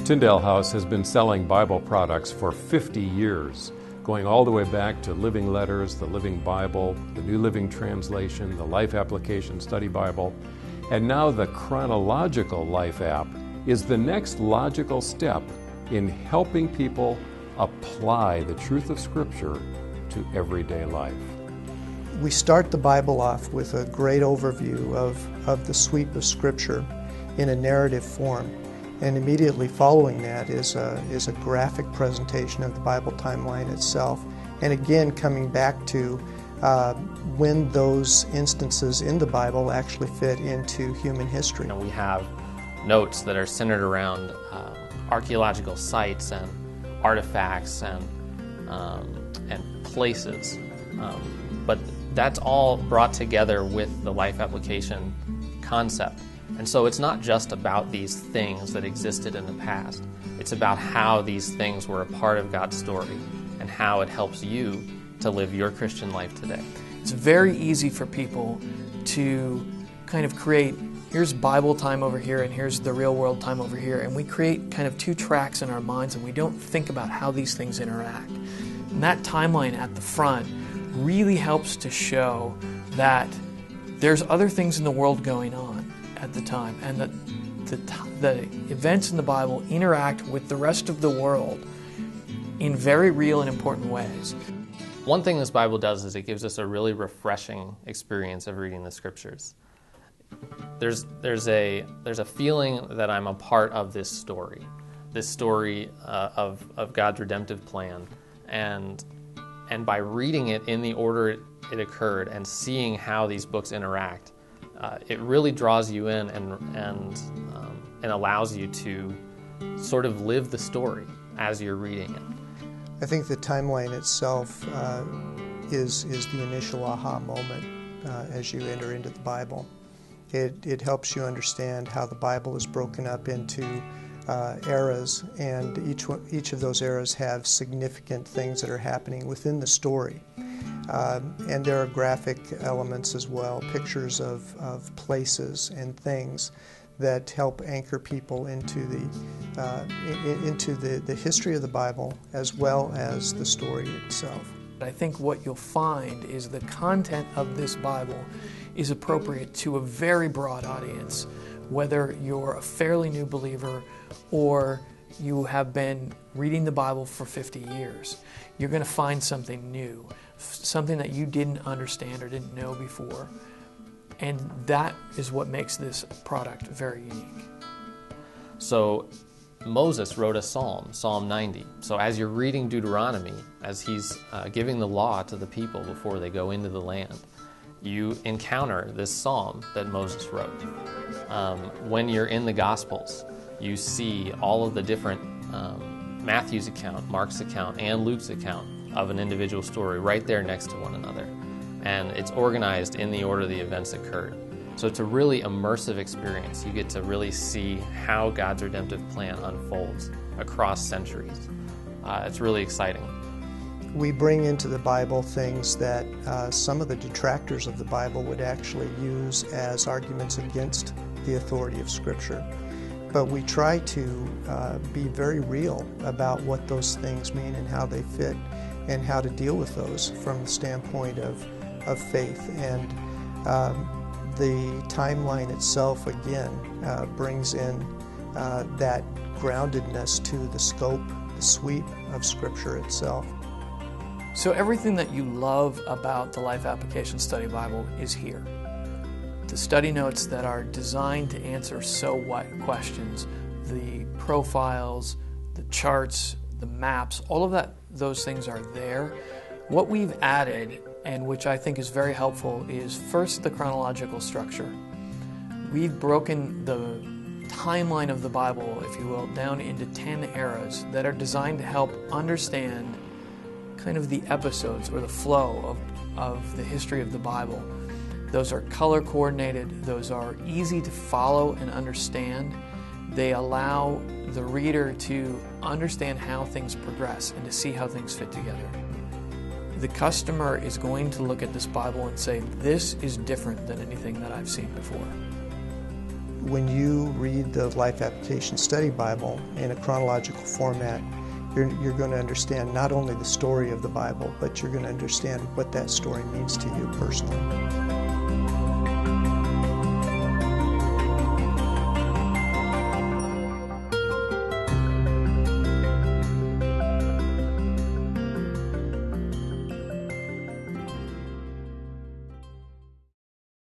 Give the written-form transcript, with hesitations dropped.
Tyndale House has been selling Bible products for 50 years, going all the way back to Living Letters, the Living Bible, the New Living Translation, the Life Application Study Bible, and now the Chronological Life app is the next logical step in helping people apply the truth of Scripture to everyday life. We start the Bible off with a great overview of the sweep of Scripture in a narrative form. And immediately following that is a graphic presentation of the Bible timeline itself. And again, coming back to when those instances in the Bible actually fit into human history. We have notes that are centered around archaeological sites and artifacts and places. But that's all brought together with the life application concept. And so it's not just about these things that existed in the past. It's about how these things were a part of God's story and how it helps you to live your Christian life today. It's very easy for people to kind of create, here's Bible time over here and here's the real world time over here, and we create kind of two tracks in our minds and we don't think about how these things interact. And that timeline at the front really helps to show that there's other things in the world going on at the time, and that the events in the Bible interact with the rest of the world in very real and important ways. One thing this Bible does is it gives us a really refreshing experience of reading the Scriptures. There's a feeling that I'm a part of this story of God's redemptive plan, and by reading it in the order it occurred and seeing how these books interact, it really draws you in and allows you to sort of live the story as you're reading it. I think the timeline itself is the initial aha moment as you enter into the Bible. It helps you understand how the Bible is broken up into eras, and each of those eras have significant things that are happening within the story. And there are graphic elements as well, pictures of places and things that help anchor people into the history of the Bible as well as the story itself. I think what you'll find is the content of this Bible is appropriate to a very broad audience, whether you're a fairly new believer or you have been reading the Bible for 50 years. You're going to find something new, something that you didn't understand or didn't know before. And that is what makes this product very unique. So Moses wrote a psalm, Psalm 90. So as you're reading Deuteronomy, as he's giving the law to the people before they go into the land, you encounter this psalm that Moses wrote. When you're in the Gospels, you see all of the different Matthew's account, Mark's account, and Luke's account of an individual story right there next to one another. And it's organized in the order the events occurred. So it's a really immersive experience. You get to really see how God's redemptive plan unfolds across centuries. It's really exciting. We bring into the Bible things that some of the detractors of the Bible would actually use as arguments against the authority of Scripture. But we try to be very real about what those things mean and how they fit and how to deal with those from the standpoint of faith. And the timeline itself, again, brings in that groundedness to the scope, the sweep of Scripture itself. So everything that you love about the Life Application Study Bible is here. The study notes that are designed to answer so what questions, the profiles, the charts, the maps, all of those things are there. What we've added, and which I think is very helpful, is first the chronological structure. We've broken the timeline of the Bible, if you will, down into 10 eras that are designed to help understand kind of the episodes or the flow of the history of the Bible. Those are color coordinated, those are easy to follow and understand. They allow the reader to understand how things progress and to see how things fit together. The customer is going to look at this Bible and say, this is different than anything that I've seen before. when you read the Life Application Study Bible in a chronological format, you're going to understand not only the story of the Bible, but you're going to understand what that story means to you personally.